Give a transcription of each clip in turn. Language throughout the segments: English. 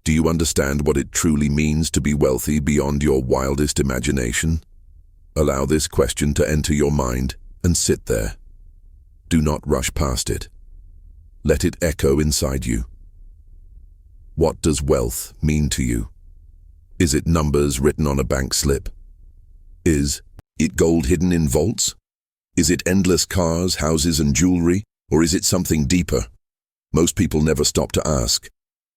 Do you understand what it truly means to be wealthy beyond your wildest imagination? Allow this question to enter your mind and sit there. Do not rush past it. Let it echo inside you. What does wealth mean to you? Is it numbers written on a bank slip? Is it gold hidden in vaults? Is it endless cars, houses, and jewelry? Or is it something deeper? Most people never stop to ask.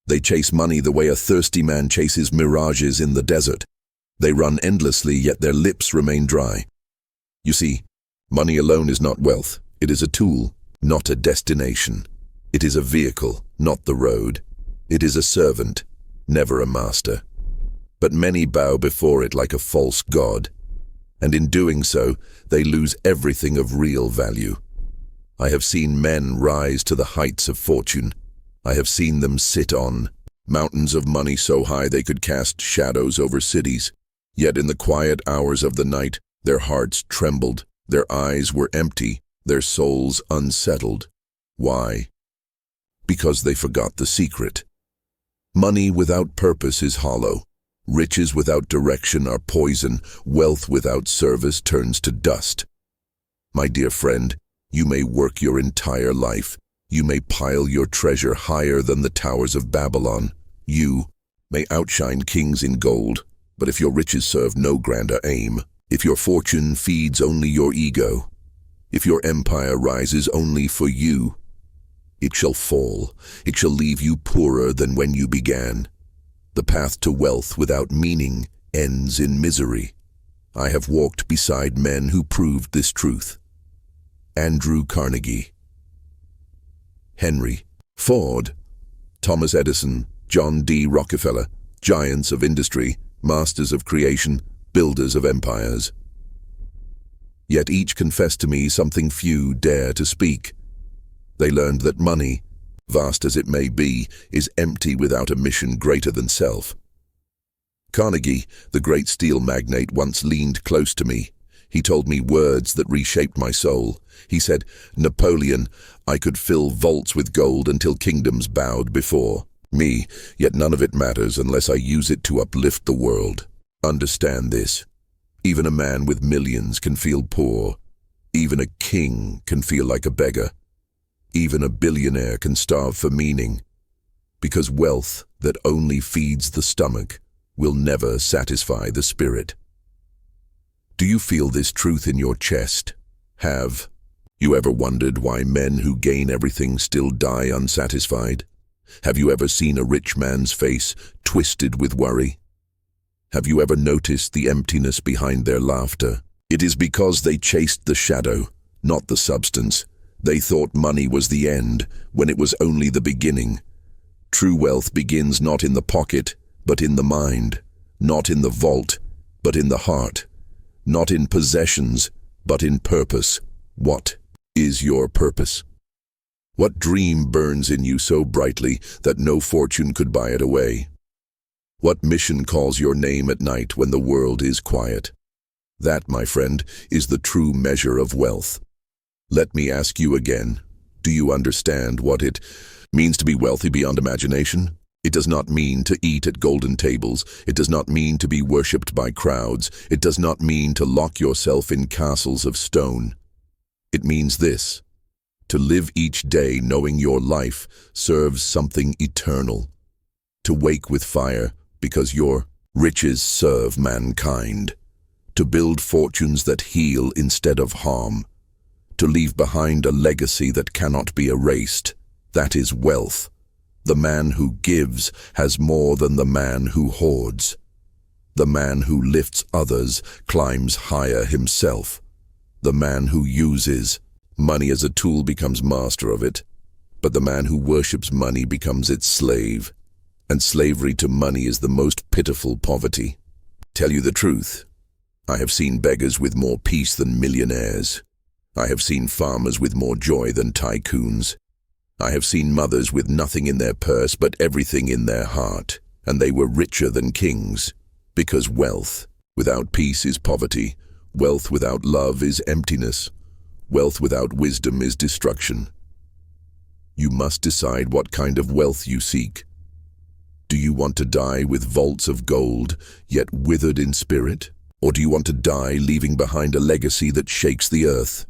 They chase money the way a thirsty man chases mirages in the desert. They run endlessly, yet their lips remain dry. You see, money alone is not wealth. It is a tool, not a destination. It is a vehicle, not the road. It is a servant, never a master. But many bow before it like a false god, and in doing so, they lose everything of real value. I have seen men rise to the heights of fortune. I have seen them sit on mountains of money so high they could cast shadows over cities. Yet in the quiet hours of the night, their hearts trembled, their eyes were empty, their souls unsettled. Why? Because they forgot the secret. Money without purpose is hollow. Riches without direction are poison. Wealth without service turns to dust. My dear friend, you may work your entire life. You may pile your treasure higher than the towers of Babylon. You may outshine kings in gold, but if your riches serve no grander aim, if your fortune feeds only your ego, if your empire rises only for you, it shall fall. It shall leave you poorer than when you began. The path to wealth without meaning ends in misery. I have walked beside men who proved this truth. Andrew Carnegie, Henry Ford, Thomas Edison, John D. Rockefeller, giants of industry, masters of creation, builders of empires. Yet each confessed to me something few dare to speak. They learned that money, vast as it may be, is empty without a mission greater than self. Carnegie, the great steel magnate, once leaned close to me. He told me words that reshaped my soul. He said, "Napoleon, I could fill vaults with gold until kingdoms bowed before me, yet none of it matters unless I use it to uplift the world. Understand this. Even a man with millions can feel poor. Even a king can feel like a beggar. Even a billionaire can starve for meaning, because wealth that only feeds the stomach will never satisfy the spirit." Do you feel this truth in your chest? Have you ever wondered why men who gain everything still die unsatisfied? Have you ever seen a rich man's face twisted with worry? Have you ever noticed the emptiness behind their laughter? It is because they chased the shadow, not the substance. They thought money was the end, when it was only the beginning. True wealth begins not in the pocket, but in the mind. Not in the vault, but in the heart. Not in possessions, but in purpose. What is your purpose? What dream burns in you so brightly that no fortune could buy it away? What mission calls your name at night when the world is quiet? That, my friend, is the true measure of wealth. Let me ask you again, do you understand what it means to be wealthy beyond imagination? It does not mean to eat at golden tables. It does not mean to be worshipped by crowds. It does not mean to lock yourself in castles of stone. It means this: to live each day knowing your life serves something eternal. To wake with fire because your riches serve mankind. To build fortunes that heal instead of harm. To leave behind a legacy that cannot be erased. That is wealth. The man who gives has more than the man who hoards. The man who lifts others climbs higher himself. The man who uses money as a tool becomes master of it, but the man who worships money becomes its slave. And slavery to money is the most pitiful poverty. Tell you the truth, I have seen beggars with more peace than millionaires. I have seen farmers with more joy than tycoons. I have seen mothers with nothing in their purse but everything in their heart, and they were richer than kings. Because wealth without peace is poverty. Wealth without love is emptiness. Wealth without wisdom is destruction. You must decide what kind of wealth you seek. Do you want to die with vaults of gold, yet withered in spirit? Or do you want to die leaving behind a legacy that shakes the earth?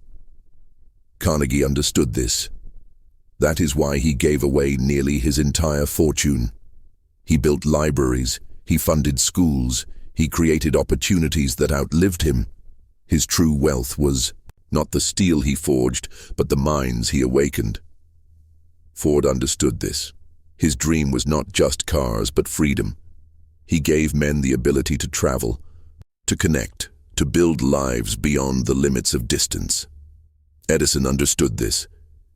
Carnegie understood this. That is why he gave away nearly his entire fortune. He built libraries, he funded schools, he created opportunities that outlived him. His true wealth was not the steel he forged, but the minds he awakened. Ford understood this. His dream was not just cars, but freedom. He gave men the ability to travel, to connect, to build lives beyond the limits of distance. Edison understood this.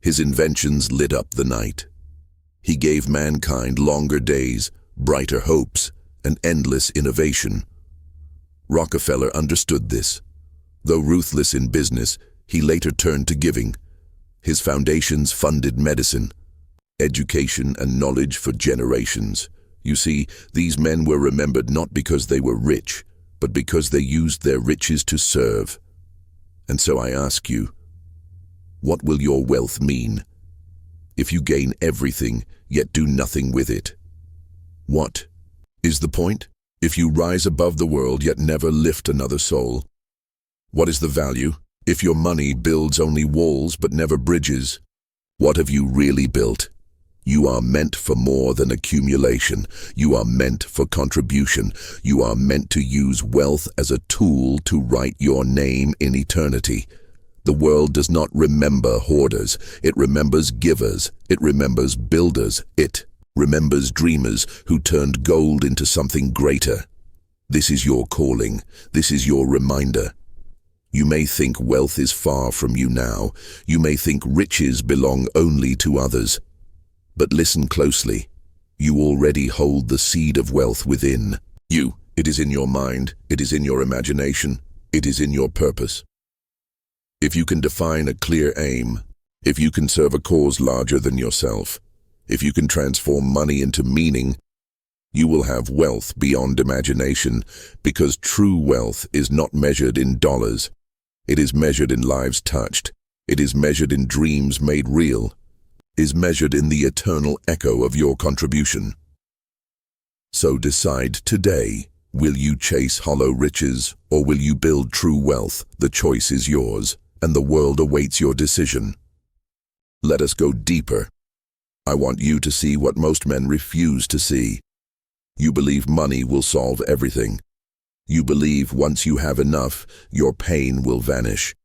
His inventions lit up the night. He gave mankind longer days, brighter hopes, and endless innovation. Rockefeller understood this. Though ruthless in business, he later turned to giving. His foundations funded medicine, education, and knowledge for generations. You see, these men were remembered not because they were rich, but because they used their riches to serve. And so I ask you, what will your wealth mean? If you gain everything, yet do nothing with it, what is the point? If you rise above the world, yet never lift another soul, what is the value? If your money builds only walls but never bridges, what have you really built? You are meant for more than accumulation. You are meant for contribution. You are meant to use wealth as a tool to write your name in eternity. The world does not remember hoarders. It remembers givers. It remembers builders. It remembers dreamers who turned gold into something greater. This is your calling. This is your reminder. You may think wealth is far from you now. You may think riches belong only to others. But listen closely. You already hold the seed of wealth within you. It is in your mind. It is in your imagination. It is in your purpose. If you can define a clear aim, if you can serve a cause larger than yourself, if you can transform money into meaning, you will have wealth beyond imagination, because true wealth is not measured in dollars. It is measured in lives touched. It is measured in dreams made real. Is measured in the eternal echo of your contribution. So decide today, will you chase hollow riches, or will you build true wealth? The choice is yours, and the world awaits your decision. Let us go deeper. I want you to see what most men refuse to see. You believe money will solve everything. You believe once you have enough, your pain will vanish.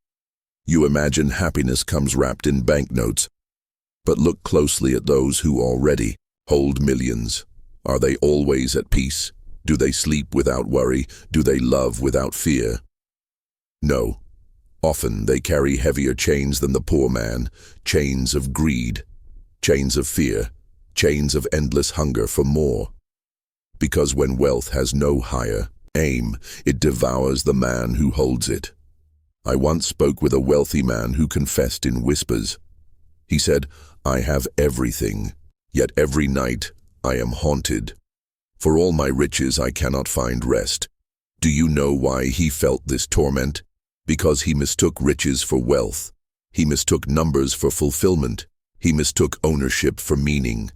You imagine happiness comes wrapped in banknotes. But look closely at those who already hold millions. Are they always at peace? Do they sleep without worry? Do they love without fear? No. Often they carry heavier chains than the poor man, chains of greed, chains of fear, chains of endless hunger for more. Because when wealth has no higher aim, it devours the man who holds it. I once spoke with a wealthy man who confessed in whispers. He said, I have everything, yet every night I am haunted. For all my riches I cannot find rest. Do you know why he felt this torment? Because he mistook riches for wealth. He mistook numbers for fulfillment. He mistook ownership for meaning.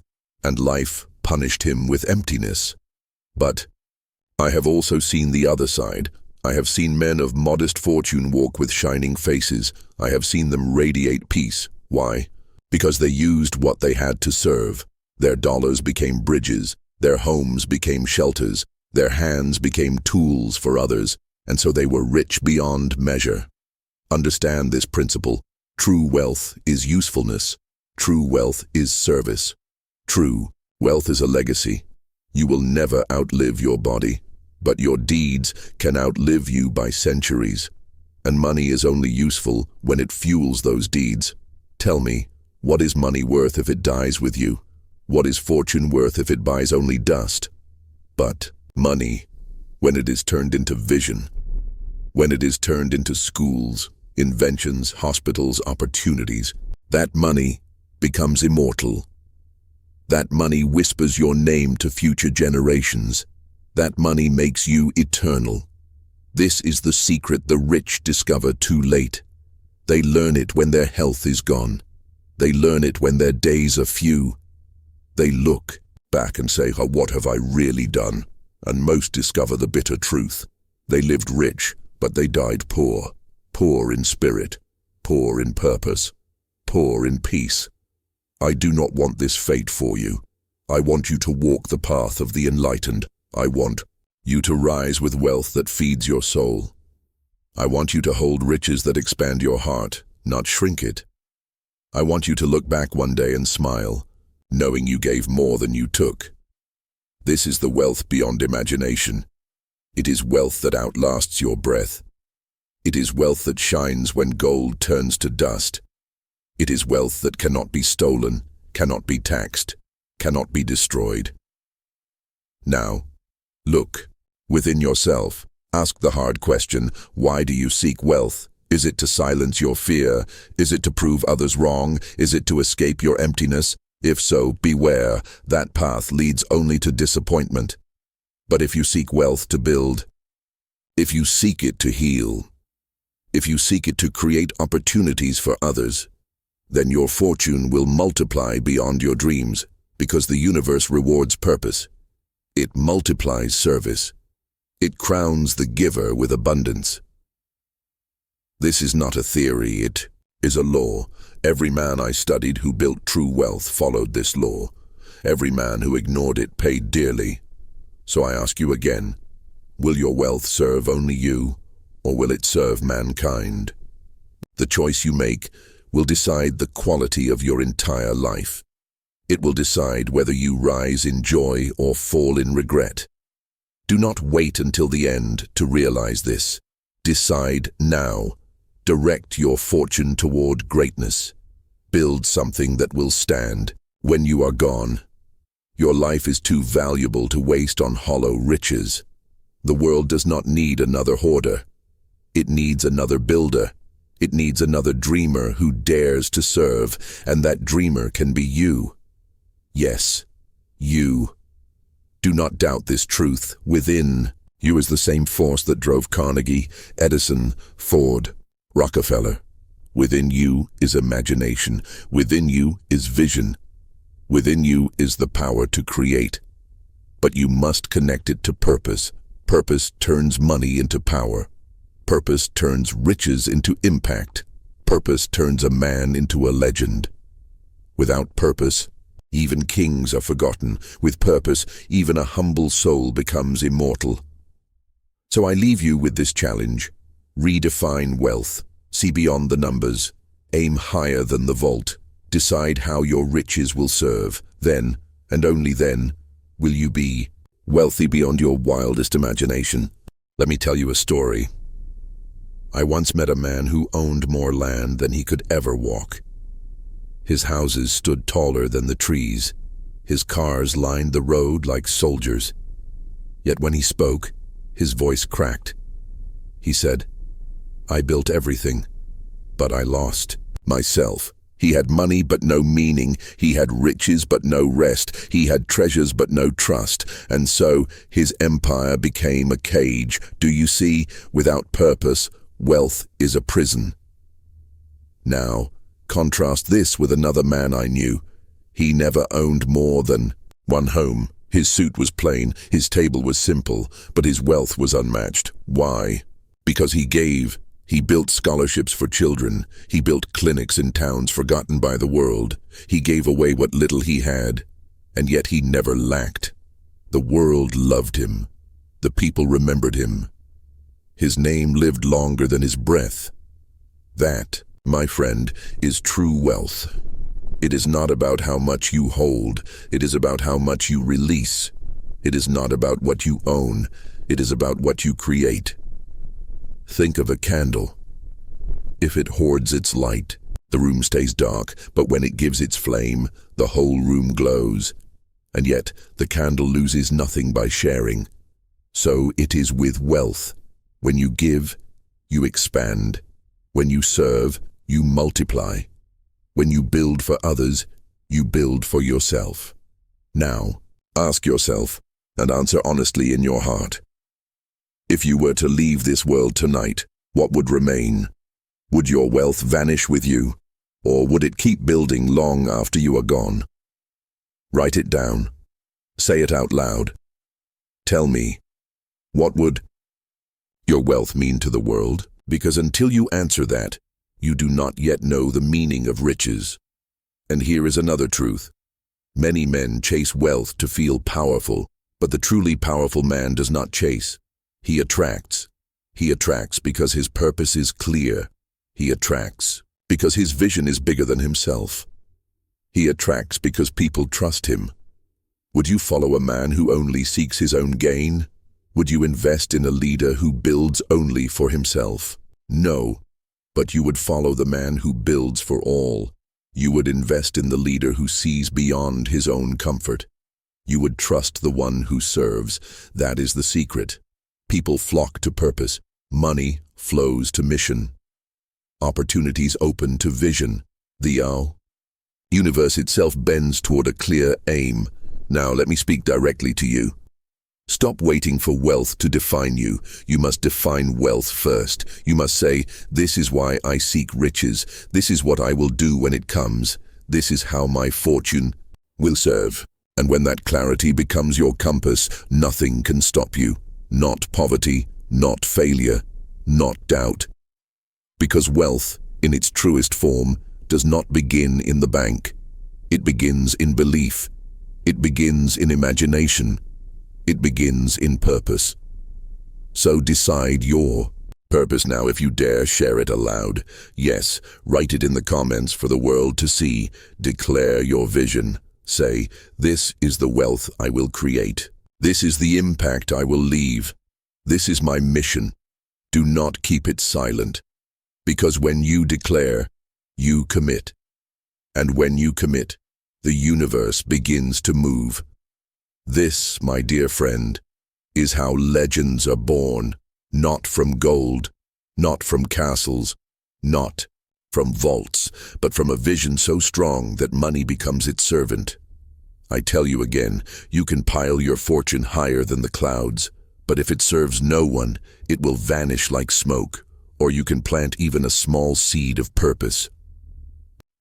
And life punished him with emptiness. But I have also seen the other side. I have seen men of modest fortune walk with shining faces. I have seen them radiate peace. Why? Because they used what they had to serve. Their dollars became bridges. Their homes became shelters. Their hands became tools for others. And so they were rich beyond measure. Understand this principle. True wealth is usefulness. True wealth is service. True wealth is a legacy. You will never outlive your body, but your deeds can outlive you by centuries. And money is only useful when it fuels those deeds. Tell me, what is money worth if it dies with you? What is fortune worth if it buys only dust? But money, when it is turned into vision, when it is turned into schools, inventions, hospitals, opportunities, that money becomes immortal. That money whispers your name to future generations. That money makes you eternal. This is the secret the rich discover too late. They learn it when their health is gone. They learn it when their days are few. They look back and say, "Oh, what have I really done?" And most discover the bitter truth. They lived rich, but they died poor. Poor in spirit, poor in purpose, poor in peace. I do not want this fate for you. I want you to walk the path of the enlightened. I want you to rise with wealth that feeds your soul. I want you to hold riches that expand your heart, not shrink it. I want you to look back one day and smile, knowing you gave more than you took. This is the wealth beyond imagination. It is wealth that outlasts your breath. It is wealth that shines when gold turns to dust. It is wealth that cannot be stolen, cannot be taxed, cannot be destroyed. Now, look within yourself. Ask the hard question, why do you seek wealth? Is it to silence your fear? Is it to prove others wrong? Is it to escape your emptiness? If so, beware, that path leads only to disappointment. But if you seek wealth to build, if you seek it to heal, if you seek it to create opportunities for others, then your fortune will multiply beyond your dreams, because the universe rewards purpose. It multiplies service. It crowns the giver with abundance. This is not a theory, it is a law. Every man I studied who built true wealth followed this law. Every man who ignored it paid dearly. So I ask you again, will your wealth serve only you, or will it serve mankind? The choice you make will decide the quality of your entire life. It will decide whether you rise in joy or fall in regret. Do not wait until the end to realize this. Decide now. Direct your fortune toward greatness. Build something that will stand when you are gone. Your life is too valuable to waste on hollow riches. The world does not need another hoarder. It needs another builder. It needs another dreamer who dares to serve, and that dreamer can be you. Yes, you. Do not doubt this truth. Within you is the same force that drove Carnegie, Edison, Ford, Rockefeller. Within you is imagination. Within you is vision. Within you is the power to create. But you must connect it to purpose. Purpose turns money into power. Purpose turns riches into impact. Purpose turns a man into a legend. Without purpose, even kings are forgotten. With purpose, even a humble soul becomes immortal. So I leave you with this challenge. Redefine wealth. See beyond the numbers. Aim higher than the vault. Decide how your riches will serve. Then, and only then, will you be wealthy beyond your wildest imagination. Let me tell you a story. I once met a man who owned more land than he could ever walk. His houses stood taller than the trees. His cars lined the road like soldiers. Yet when he spoke, his voice cracked. He said, "I built everything, but I lost myself." He had money but no meaning. He had riches but no rest. He had treasures but no trust. And so his empire became a cage. Do you see? Without purpose, wealth is a prison. Now, contrast this with another man I knew. He never owned more than one home. His suit was plain, his table was simple, but his wealth was unmatched. Why? Because he gave. He built scholarships for children. He built clinics in towns forgotten by the world. He gave away what little he had, and yet he never lacked. The world loved him. The people remembered him. His name lived longer than his breath. That, my friend, is true wealth. It is not about how much you hold. It is about how much you release. It is not about what you own. It is about what you create. Think of a candle. If it hoards its light, the room stays dark, but when it gives its flame, the whole room glows. And yet, the candle loses nothing by sharing. So it is with wealth. When you give, you expand. When you serve, you multiply. When you build for others, you build for yourself. Now, ask yourself, and answer honestly in your heart. If you were to leave this world tonight, what would remain? Would your wealth vanish with you, or would it keep building long after you are gone? Write it down. Say it out loud. Tell me, what would your wealth mean to the world? Because until you answer that, you do not yet know the meaning of riches. And here is another truth. Many men chase wealth to feel powerful, but the truly powerful man does not chase. He attracts. He attracts because his purpose is clear. He attracts because his vision is bigger than himself. He attracts because people trust him. Would you follow a man who only seeks his own gain? Would you invest in a leader who builds only for himself? No, but you would follow the man who builds for all. You would invest in the leader who sees beyond his own comfort. You would trust the one who serves. That is the secret. People flock to purpose. Money flows to mission. Opportunities open to vision. The universe itself bends toward a clear aim. Now let me speak directly to you. Stop waiting for wealth to define you. You must define wealth first. You must say, this is why I seek riches. This is what I will do when it comes. This is how my fortune will serve. And when that clarity becomes your compass, nothing can stop you. Not poverty, not failure, not doubt. Because wealth, in its truest form, does not begin in the bank. It begins in belief. It begins in imagination. It begins in purpose. So decide your purpose now. If you dare, share it aloud. Yes, write it in the comments for the world to see. Declare your vision. Say, this is the wealth I will create. This is the impact I will leave. This is my mission. Do not keep it silent. Because when you declare, you commit. And when you commit, the universe begins to move. This, my dear friend, is how legends are born, not from gold, not from castles, not from vaults, but from a vision so strong that money becomes its servant. I tell you again, you can pile your fortune higher than the clouds, but if it serves no one, it will vanish like smoke, or you can plant even a small seed of purpose,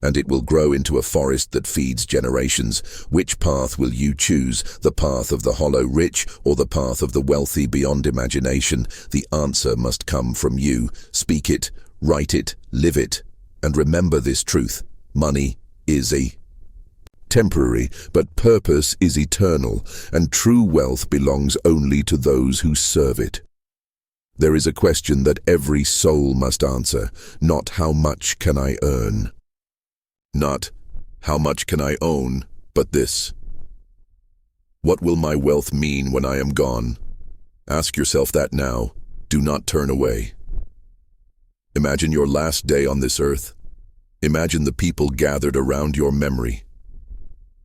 and it will grow into a forest that feeds generations. Which path will you choose? The path of the hollow rich or the path of the wealthy beyond imagination? The answer must come from you. Speak it, write it, live it, and remember this truth. Money is temporary, but purpose is eternal, and true wealth belongs only to those who serve it. There is a question that every soul must answer, not how much can I earn? Not, how much can I own, but this. What will my wealth mean when I am gone? Ask yourself that now. Do not turn away. Imagine your last day on this earth. Imagine the people gathered around your memory.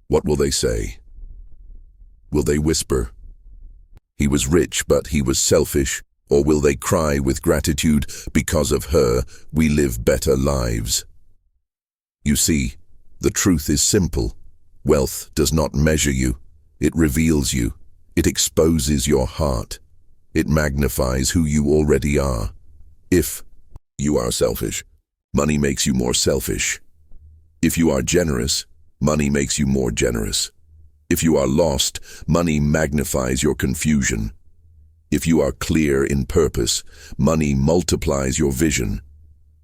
What will they say? Will they whisper, "He was rich, but he was selfish"? Or will they cry with gratitude, "Because of her, we live better lives"? You see, the truth is simple. Wealth does not measure you. It reveals you. It exposes your heart. It magnifies who you already are. If you are selfish, money makes you more selfish. If you are generous, money makes you more generous. If you are lost, money magnifies your confusion. If you are clear in purpose, money multiplies your vision.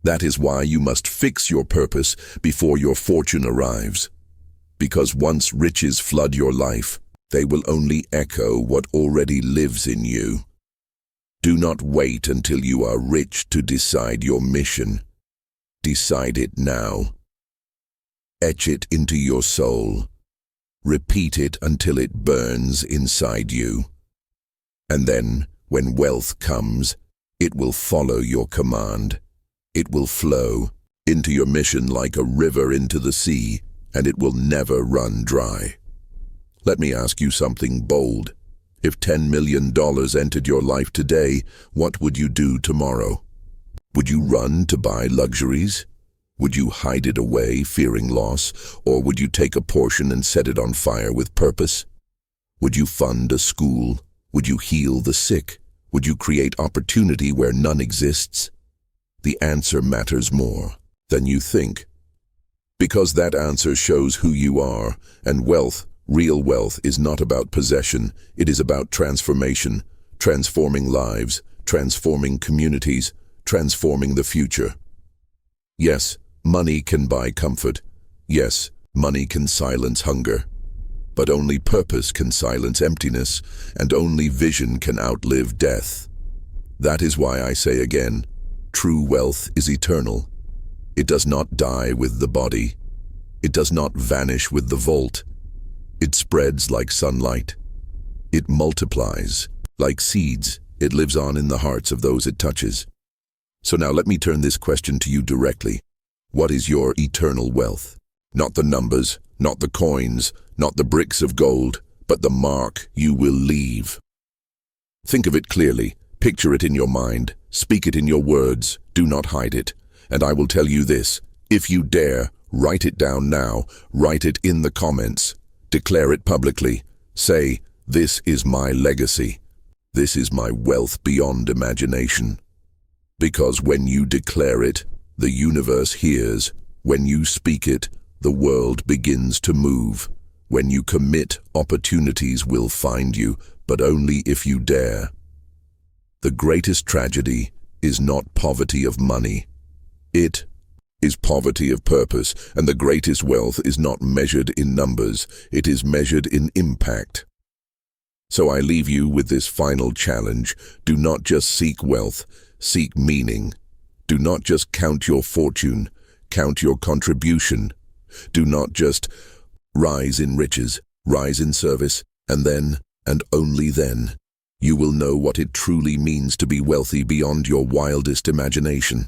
That is why you must fix your purpose before your fortune arrives. Because once riches flood your life, they will only echo what already lives in you. Do not wait until you are rich to decide your mission. Decide it now. Etch it into your soul. Repeat it until it burns inside you. And then, when wealth comes, it will follow your command. It will flow into your mission like a river into the sea, and it will never run dry. Let me ask you something bold. If $10 million entered your life today, what would you do tomorrow? Would you run to buy luxuries? Would you hide it away, fearing loss? Or would you take a portion and set it on fire with purpose? Would you fund a school? Would you heal the sick? Would you create opportunity where none exists? The answer matters more than you think. Because that answer shows who you are, and wealth Real wealth is not about possession, it is about transformation, transforming lives, transforming communities, transforming the future. Yes, money can buy comfort. Yes, money can silence hunger. But only purpose can silence emptiness, and only vision can outlive death. That is why I say again, true wealth is eternal. It does not die with the body. It does not vanish with the vault. It spreads like sunlight. It multiplies. Like seeds, it lives on in the hearts of those it touches. So now let me turn this question to you directly. What is your eternal wealth? Not the numbers, not the coins, not the bricks of gold, but the mark you will leave. Think of it clearly, picture it in your mind, speak it in your words, do not hide it. And I will tell you this, if you dare, write it down now, write it in the comments, declare it publicly, say, this is my legacy, this is my wealth beyond imagination. Because when you declare it, the universe hears, when you speak it, the world begins to move. When you commit, opportunities will find you, but only if you dare. The greatest tragedy is not poverty of money. It is poverty of purpose, and the greatest wealth is not measured in numbers, it is measured in impact. So I leave you with this final challenge. Do not just seek wealth, seek meaning. Do not just count your fortune, count your contribution. Do not just rise in riches, rise in service, and then, and only then, you will know what it truly means to be wealthy beyond your wildest imagination.